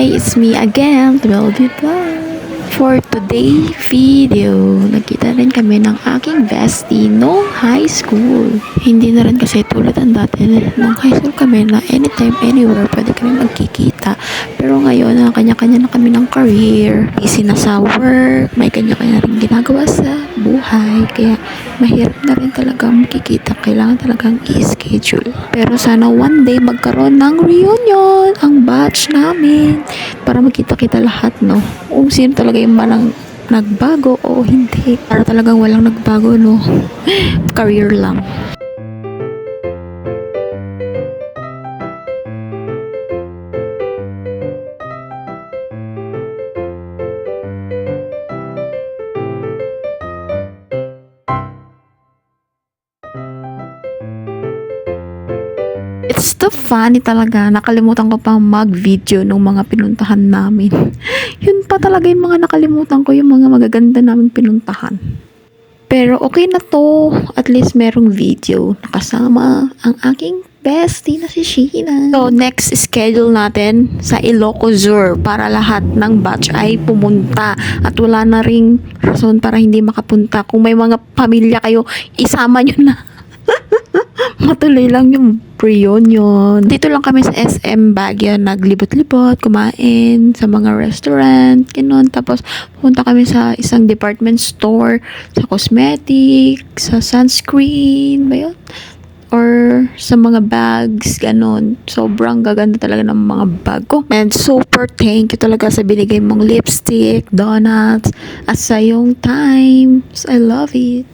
Hi, it's me again, 12 Vlog. For today video, nagkita rin kami ng aking bestie noong high school. Hindi na rin kasi tulad ang dati nung high school kami na anytime, anywhere, pwede kami magkikita. Pero ngayon, kanya-kanya na kami ng career. Busy na sa work, may kanya-kanya rin ginagawa sa buhay. Kaya mahirap na rin talaga makikita. Kailangan talagang i-schedule. Pero sana one day magkaroon ng reunion ang batch namin para magkita-kita lahat, no? Kung sino talaga yung manang nagbago o hindi. Para talagang walang nagbago, no? Career lang. It's the funny talaga. Nakalimutan ko pang mag-video nung mga pinuntahan namin. Yun pa talaga yung mga nakalimutan ko, yung mga magaganda namin pinuntahan. Pero okay na to. At least merong video nakasama ang aking bestie na si Sheena. So, next schedule natin sa Ilocos Zoo para lahat ng batch ay pumunta. At wala na ring rason para hindi makapunta. Kung may mga pamilya kayo, isama nyo na. Matuloy lang yung reunion. Dito lang kami sa SM Baguio, naglibot-libot, kumain sa mga restaurant, gano'n. Tapos, punta kami sa isang department store, sa cosmetic, sa sunscreen, ba yun? Or sa mga bags, gano'n. Sobrang gaganda talaga ng mga bag ko. And super thank you talaga sa binigay mong lipstick, donuts, at sa yung time. I love it.